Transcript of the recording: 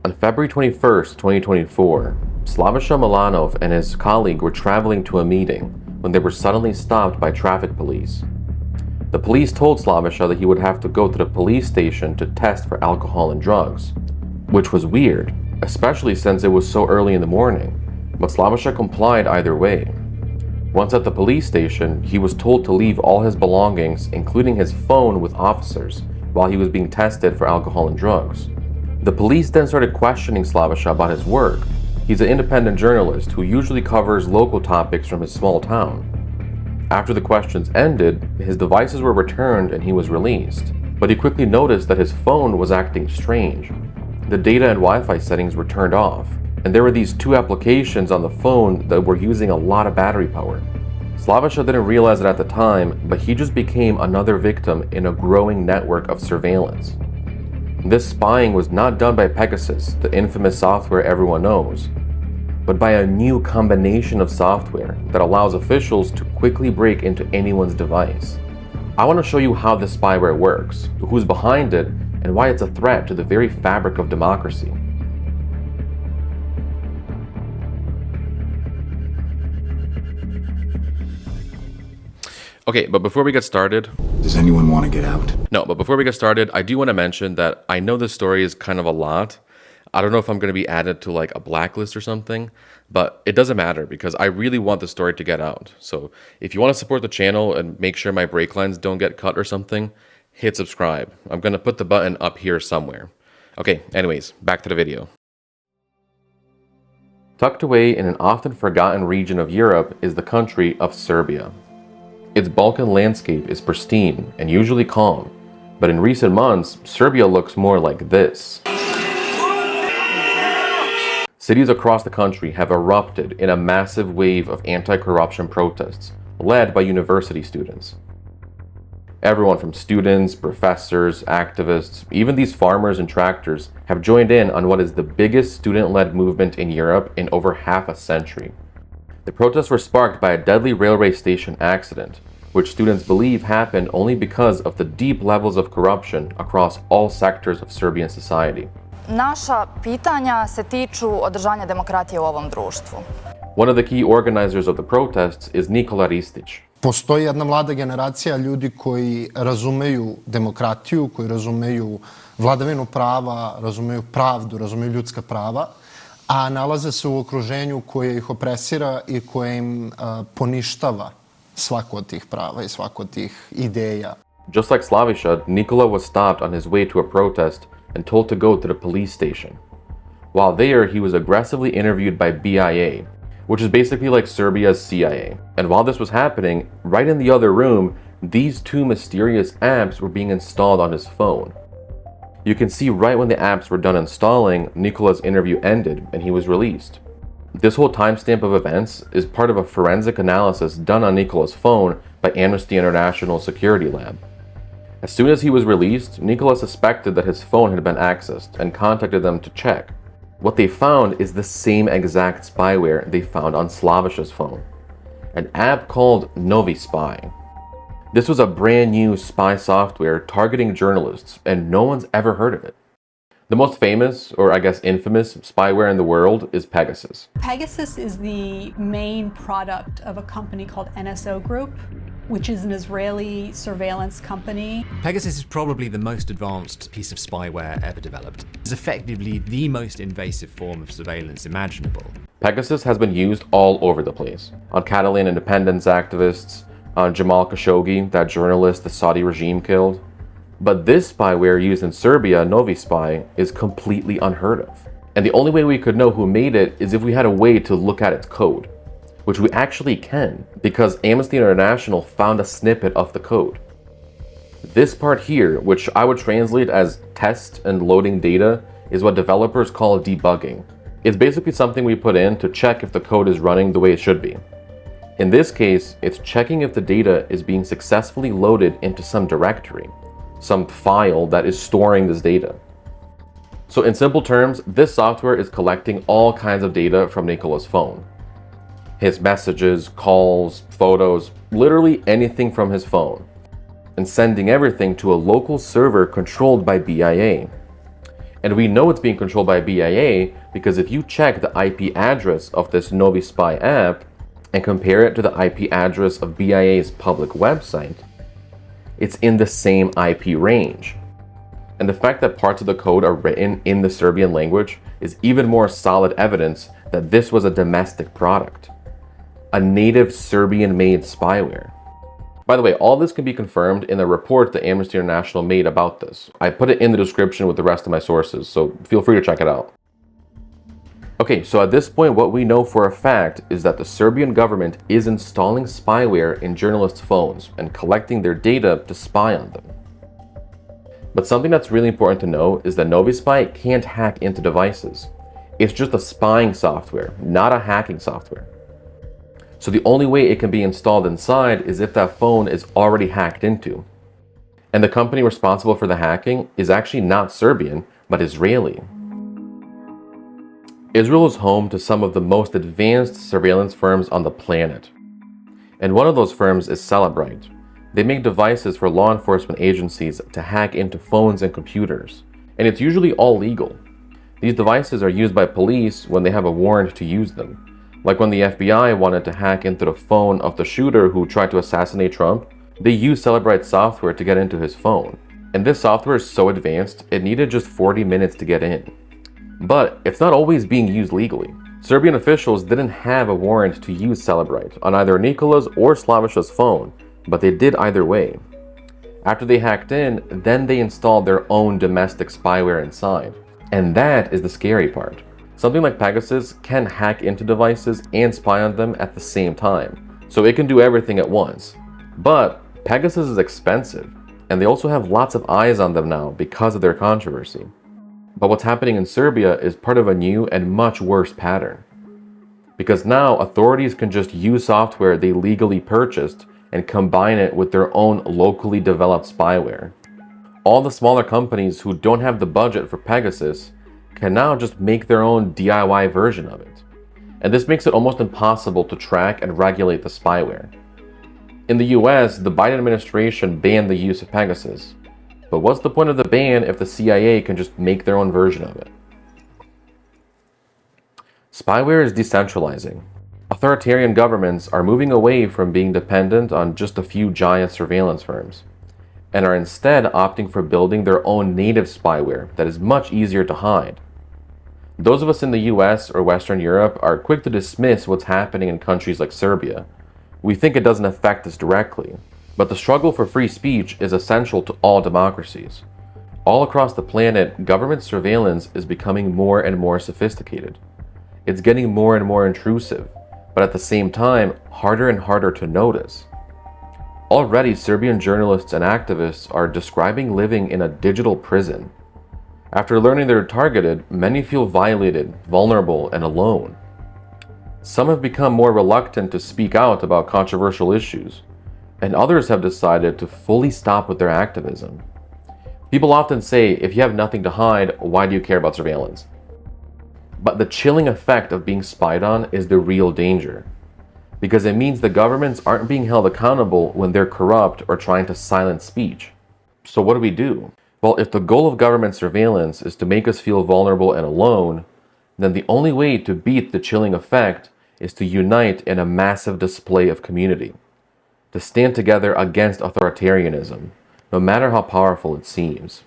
On February 21st, 2024, Slavisha Milanov and his colleague were traveling to a meeting when they were suddenly stopped by traffic police. The police told Slavisha that he would have to go to the police station to test for alcohol and drugs, which was weird, especially since it was so early in the morning, but Slavisha complied either way. Once at the police station, he was told to leave all his belongings, including his phone, with officers while he was being tested for alcohol and drugs. The police then started questioning Slavisha about his work. He's an independent journalist who usually covers local topics from his small town. After the questions ended, his devices were returned and he was released. But he quickly noticed that his phone was acting strange. The data and Wi-Fi settings were turned off, and there were these two applications on the phone that were using a lot of battery power. Slavisha didn't realize it at the time, but he just became another victim in a growing network of surveillance. This spying was not done by Pegasus, the infamous software everyone knows, but by a new combination of software that allows officials to quickly break into anyone's device. I want to show you how this spyware works, who's behind it, and why it's a threat to the very fabric of democracy. Okay, but before we get started... Does anyone want to get out? No, but before we get started, I do want to mention that I know this story is kind of a lot. I don't know if I'm going to be added to like a blacklist or something, but it doesn't matter because I really want the story to get out. So if you want to support the channel and make sure my brake lines don't get cut or something, hit subscribe. I'm going to put the button up here somewhere. Okay, anyways, back to the video. Tucked away in an often forgotten region of Europe is the country of Serbia. Its Balkan landscape is pristine and usually calm, but in recent months, Serbia looks more like this. Cities across the country have erupted in a massive wave of anti-corruption protests, led by university students. Everyone from students, professors, activists, even these farmers and tractors have joined in on what is the biggest student-led movement in Europe in over half a century. The protests were sparked by a deadly railway station accident, which students believe happened only because of the deep levels of corruption across all sectors of Serbian society. Naša pitanja se tiču održanja demokratije u ovom društvu. One of the key organizers of the protests is Nikola Ristić. Postoji jedna mlada generacija ljudi koji razumeju demokratiju, koji razumeju vladavinu prava, razumeju pravdu, razumeju ljudska prava, a nalaze se u okruženju koje ih opresira i koje im poništava svako od tih prava i svako od tih ideja. Just like Slavisha, Nikola was stopped on his way to a protest and told to go to the police station. While there, he was aggressively interviewed by BIA, which is basically like Serbia's CIA. And while this was happening, right in the other room, these two mysterious apps were being installed on his phone. You can see right when the apps were done installing, Nikola's interview ended and he was released. This whole timestamp of events is part of a forensic analysis done on Nikola's phone by Amnesty International Security Lab. As soon as he was released, Nikola suspected that his phone had been accessed and contacted them to check. What they found is the same exact spyware they found on Slavisha's phone, an app called NoviSpy. This was a brand new spy software targeting journalists, and no one's ever heard of it. The most famous, or I guess infamous, spyware in the world is Pegasus. Pegasus is the main product of a company called NSO Group, which is an Israeli surveillance company. Pegasus is probably the most advanced piece of spyware ever developed. It's effectively the most invasive form of surveillance imaginable. Pegasus has been used all over the place. On Catalan independence activists, on Jamal Khashoggi, that journalist the Saudi regime killed. But this spyware used in Serbia, NoviSpy, is completely unheard of. And the only way we could know who made it is if we had a way to look at its code, which we actually can, because Amnesty International found a snippet of the code. This part here, which I would translate as test and loading data, is what developers call debugging. It's basically something we put in to check if the code is running the way it should be. In this case, it's checking if the data is being successfully loaded into some directory, some file that is storing this data. So in simple terms, this software is collecting all kinds of data from Nikola's phone. His messages, calls, photos, literally anything from his phone, and sending everything to a local server controlled by BIA. And we know it's being controlled by BIA because if you check the IP address of this NoviSpy app and compare it to the IP address of BIA's public website, it's in the same IP range. And the fact that parts of the code are written in the Serbian language is even more solid evidence that this was a domestic product, a native Serbian-made spyware. By the way, all this can be confirmed in the report that Amnesty International made about this. I put it in the description with the rest of my sources, so feel free to check it out. Okay, so at this point, what we know for a fact is that the Serbian government is installing spyware in journalists' phones and collecting their data to spy on them. But something that's really important to know is that NoviSpy can't hack into devices. It's just a spying software, not a hacking software. So the only way it can be installed inside is if that phone is already hacked into. And the company responsible for the hacking is actually not Serbian, but Israeli. Israel is home to some of the most advanced surveillance firms on the planet. And one of those firms is Cellebrite. They make devices for law enforcement agencies to hack into phones and computers. And it's usually all legal. These devices are used by police when they have a warrant to use them. Like when the FBI wanted to hack into the phone of the shooter who tried to assassinate Trump, they used Cellebrite software to get into his phone. And this software is so advanced, it needed just 40 minutes to get in. But it's not always being used legally. Serbian officials didn't have a warrant to use Cellebrite on either Nikola's or Slaviša's phone, but they did either way. After they hacked in, then they installed their own domestic spyware inside. And that is the scary part. Something like Pegasus can hack into devices and spy on them at the same time, so it can do everything at once. But Pegasus is expensive, and they also have lots of eyes on them now because of their controversy. But what's happening in Serbia is part of a new and much worse pattern. Because now authorities can just use software they legally purchased and combine it with their own locally developed spyware. All the smaller companies who don't have the budget for Pegasus can now just make their own DIY version of it. And this makes it almost impossible to track and regulate the spyware. In the US, the Biden administration banned the use of Pegasus. But what's the point of the ban if the CIA can just make their own version of it? Spyware is decentralizing. Authoritarian governments are moving away from being dependent on just a few giant surveillance firms, and are instead opting for building their own native spyware that is much easier to hide. Those of us in the US or Western Europe are quick to dismiss what's happening in countries like Serbia. We think it doesn't affect us directly, but the struggle for free speech is essential to all democracies. All across the planet, government surveillance is becoming more and more sophisticated. It's getting more and more intrusive, but at the same time, harder and harder to notice. Already, Serbian journalists and activists are describing living in a digital prison. After learning they're targeted, many feel violated, vulnerable, and alone. Some have become more reluctant to speak out about controversial issues, and others have decided to fully stop with their activism. People often say, if you have nothing to hide, why do you care about surveillance? But the chilling effect of being spied on is the real danger, because it means the governments aren't being held accountable when they're corrupt or trying to silence speech. So what do we do? Well, if the goal of government surveillance is to make us feel vulnerable and alone, then the only way to beat the chilling effect is to unite in a massive display of community, to stand together against authoritarianism, no matter how powerful it seems.